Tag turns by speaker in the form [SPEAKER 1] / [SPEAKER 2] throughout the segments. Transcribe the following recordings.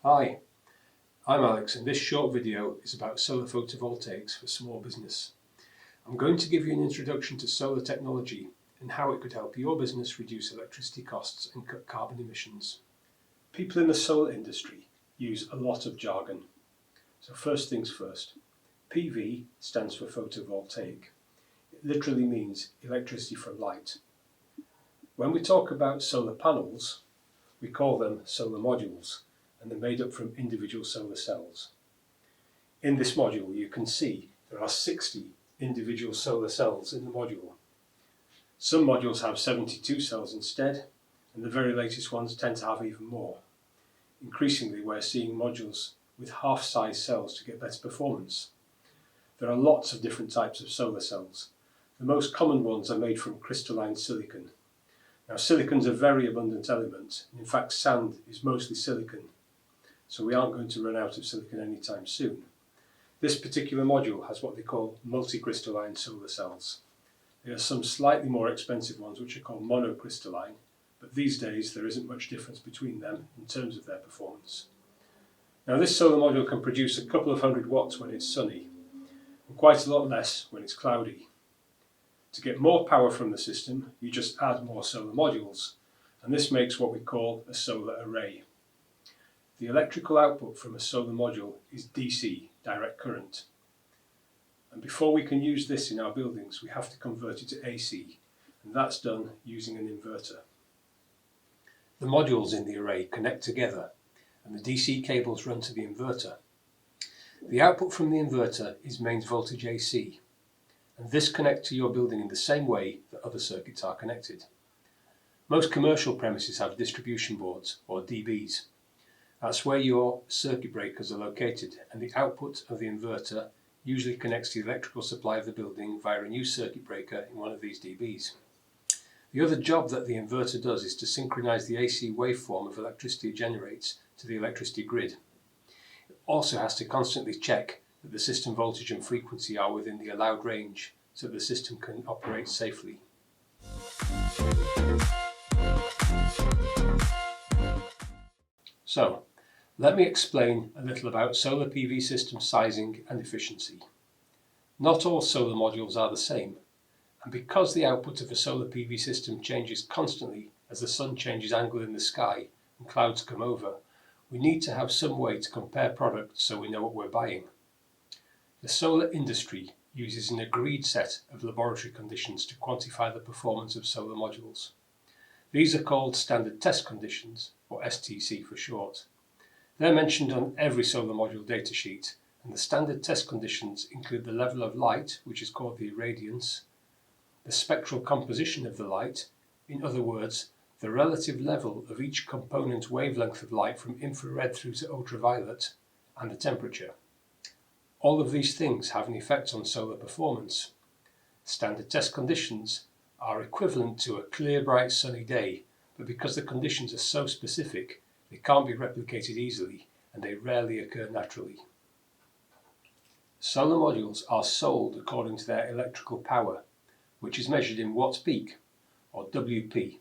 [SPEAKER 1] Hi, I'm Alex and this short video is about solar photovoltaics for small business. I'm going to give you an introduction to solar technology and how it could help your business reduce electricity costs and cut carbon emissions. People in the solar industry use a lot of jargon. So first things first, PV stands for photovoltaic. It literally means electricity from light. When we talk about solar panels, we call them solar modules, and they're made up from individual solar cells. In this module you can see there are 60 individual solar cells in the module. Some modules have 72 cells instead, and the very latest ones tend to have even more. Increasingly we're seeing modules with half-size cells to get better performance. There are lots of different types of solar cells. The most common ones are made from crystalline silicon. Now silicon's a very abundant element, and in fact sand is mostly silicon. So we aren't going to run out of silicon anytime soon. This particular module has what they call multicrystalline solar cells. There are some slightly more expensive ones which are called monocrystalline, but these days there isn't much difference between them in terms of their performance. Now this solar module can produce a couple of hundred watts when it's sunny, and quite a lot less when it's cloudy. To get more power from the system, you just add more solar modules, and this makes what we call a solar array. The electrical output from a solar module is DC, direct current. And before we can use this in our buildings, we have to convert it to AC, and that's done using an inverter. The modules in the array connect together, and the DC cables run to the inverter. The output from the inverter is mains voltage AC, and this connects to your building in the same way that other circuits are connected. Most commercial premises have distribution boards, or DBs. That's where your circuit breakers are located, and the output of the inverter usually connects to the electrical supply of the building via a new circuit breaker in one of these DBs. The other job that the inverter does is to synchronize the AC waveform of electricity it generates to the electricity grid. It also has to constantly check that the system voltage and frequency are within the allowed range so the system can operate safely. So, let me explain a little about solar PV system sizing and efficiency. Not all solar modules are the same, and because the output of a solar PV system changes constantly as the sun changes angle in the sky and clouds come over, we need to have some way to compare products so we know what we're buying. The solar industry uses an agreed set of laboratory conditions to quantify the performance of solar modules. These are called standard test conditions, or STC for short. They're mentioned on every solar module datasheet, and the standard test conditions include the level of light, which is called the irradiance, the spectral composition of the light, in other words, the relative level of each component wavelength of light from infrared through to ultraviolet, and the temperature. All of these things have an effect on solar performance. Standard test conditions are equivalent to a clear, bright, sunny day, but because the conditions are so specific, they can't be replicated easily, and they rarely occur naturally. Solar modules are sold according to their electrical power, which is measured in watts peak, or WP.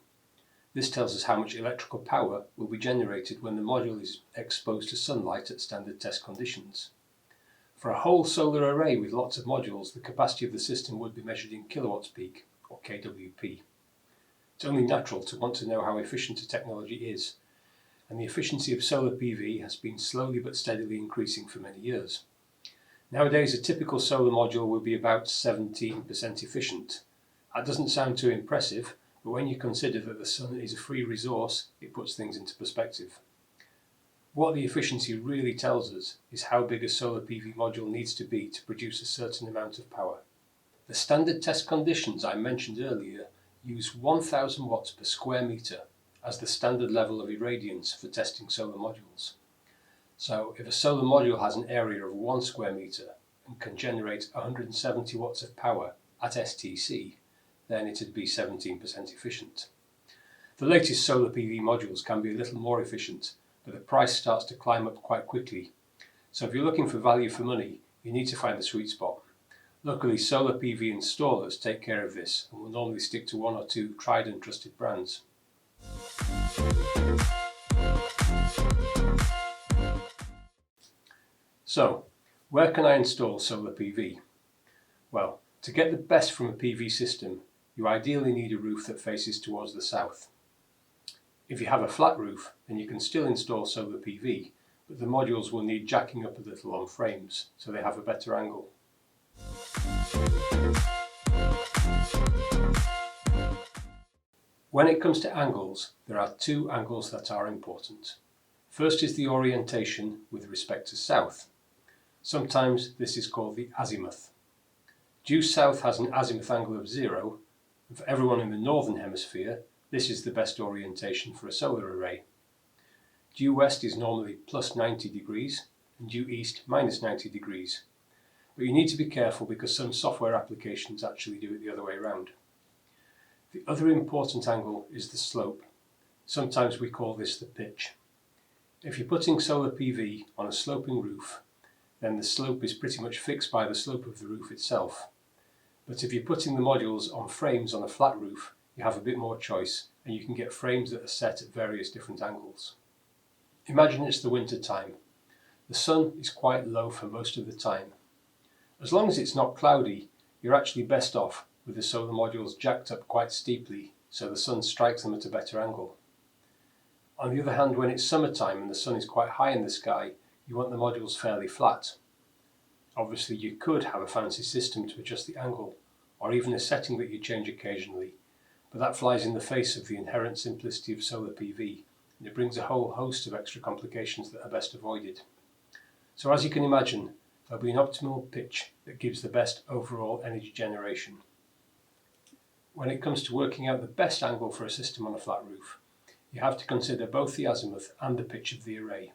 [SPEAKER 1] This tells us how much electrical power will be generated when the module is exposed to sunlight at standard test conditions. For a whole solar array with lots of modules, the capacity of the system would be measured in kilowatts peak, or kWp. It's only natural to want to know how efficient a technology is, and the efficiency of solar PV has been slowly but steadily increasing for many years. Nowadays a typical solar module will be about 17% efficient. That doesn't sound too impressive, but when you consider that the sun is a free resource, it puts things into perspective. What the efficiency really tells us is how big a solar PV module needs to be to produce a certain amount of power. The standard test conditions I mentioned earlier use 1000 watts per square metre as the standard level of irradiance for testing solar modules. So if a solar module has an area of 1 square metre and can generate 170 watts of power at STC, then it would be 17% efficient. The latest solar PV modules can be a little more efficient, but the price starts to climb up quite quickly. So if you're looking for value for money, you need to find the sweet spot. Luckily, solar PV installers take care of this and will normally stick to 1 or 2 tried and trusted brands. So, where can I install solar PV? Well, to get the best from a PV system, you ideally need a roof that faces towards the south. If you have a flat roof, then you can still install solar PV, but the modules will need jacking up a little on frames, so they have a better angle. When it comes to angles, there are two angles that are important. First is the orientation with respect to south. Sometimes this is called the azimuth. Due south has an azimuth angle of 0, and for everyone in the northern hemisphere, this is the best orientation for a solar array. Due west is normally plus 90 degrees, and due east minus 90 degrees. But you need to be careful because some software applications actually do it the other way around. The other important angle is the slope. Sometimes we call this the pitch. If you're putting solar PV on a sloping roof, then the slope is pretty much fixed by the slope of the roof itself. But if you're putting the modules on frames on a flat roof, you have a bit more choice, and you can get frames that are set at various different angles. Imagine it's the winter time. The sun is quite low for most of the time. As long as it's not cloudy, you're actually best off with the solar modules jacked up quite steeply so the sun strikes them at a better angle. On the other hand, when it's summertime and the sun is quite high in the sky, you want the modules fairly flat. Obviously you could have a fancy system to adjust the angle, or even a setting that you change occasionally, but that flies in the face of the inherent simplicity of solar PV, and it brings a whole host of extra complications that are best avoided. So as you can imagine, there'll be an optimal pitch that gives the best overall energy generation. When it comes to working out the best angle for a system on a flat roof, you have to consider both the azimuth and the pitch of the array.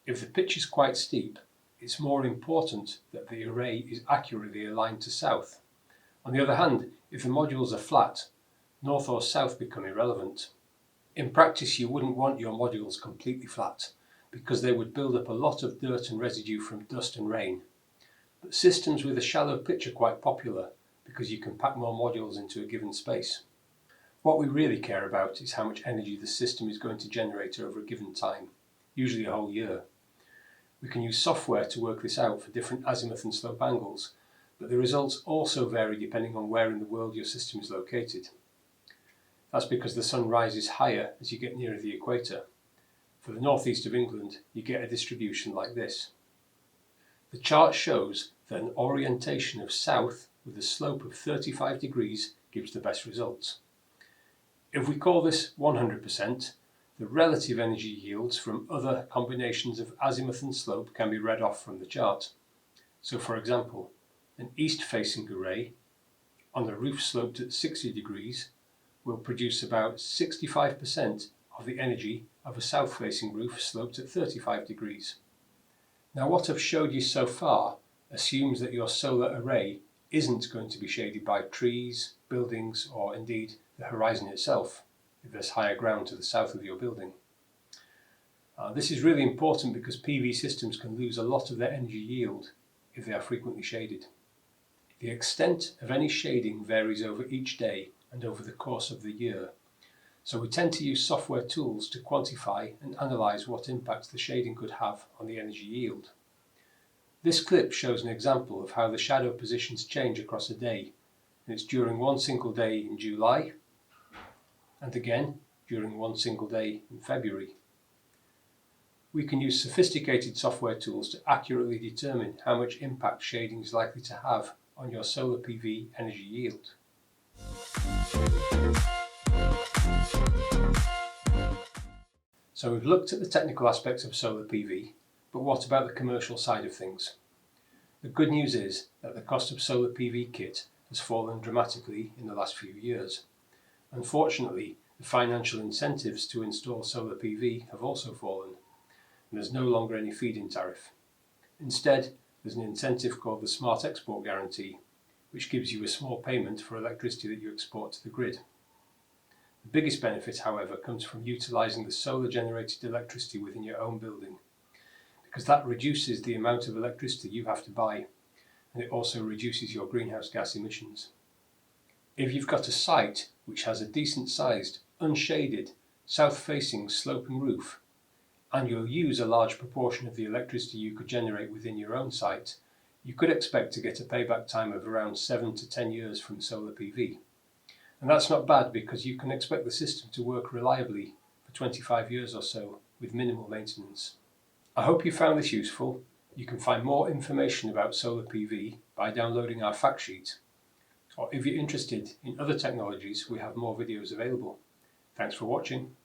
[SPEAKER 1] If the pitch is quite steep, it's more important that the array is accurately aligned to south. On the other hand, if the modules are flat, north or south become irrelevant. In practice, you wouldn't want your modules completely flat, because they would build up a lot of dirt and residue from dust and rain. But systems with a shallow pitch are quite popular, because you can pack more modules into a given space. What we really care about is how much energy the system is going to generate over a given time, usually a whole year. We can use software to work this out for different azimuth and slope angles, but the results also vary depending on where in the world your system is located. That's because the sun rises higher as you get nearer the equator. For the northeast of England, you get a distribution like this. The chart shows that an orientation of south with a slope of 35 degrees gives the best results. If we call this 100%, the relative energy yields from other combinations of azimuth and slope can be read off from the chart. So for example, an east-facing array on a roof sloped at 60 degrees will produce about 65% of the energy of a south-facing roof sloped at 35 degrees. Now what I've showed you so far assumes that your solar array isn't going to be shaded by trees, buildings, or indeed the horizon itself, if there's higher ground to the south of your building. This is really important because PV systems can lose a lot of their energy yield if they are frequently shaded. The extent of any shading varies over each day and over the course of the year, so we tend to use software tools to quantify and analyse what impacts the shading could have on the energy yield. This clip shows an example of how the shadow positions change across a day, and it's during one single day in July, and again during one single day in February. We can use sophisticated software tools to accurately determine how much impact shading is likely to have on your solar PV energy yield. So we've looked at the technical aspects of solar PV, but what about the commercial side of things? The good news is that the cost of solar PV kit has fallen dramatically in the last few years. Unfortunately, the financial incentives to install solar PV have also fallen, and there's no longer any feed-in tariff. Instead, there's an incentive called the Smart Export Guarantee, which gives you a small payment for electricity that you export to the grid. The biggest benefit, however, comes from utilising the solar-generated electricity within your own building, because that reduces the amount of electricity you have to buy, and it also reduces your greenhouse gas emissions. If you've got a site which has a decent-sized, unshaded, south-facing sloping roof, and you'll use a large proportion of the electricity you could generate within your own site, you could expect to get a payback time of around 7 to 10 years from solar PV. And that's not bad, because you can expect the system to work reliably for 25 years or so with minimal maintenance. I hope you found this useful. You can find more information about solar PV by downloading our fact sheet. Or if you're interested in other technologies, we have more videos available. Thanks for watching.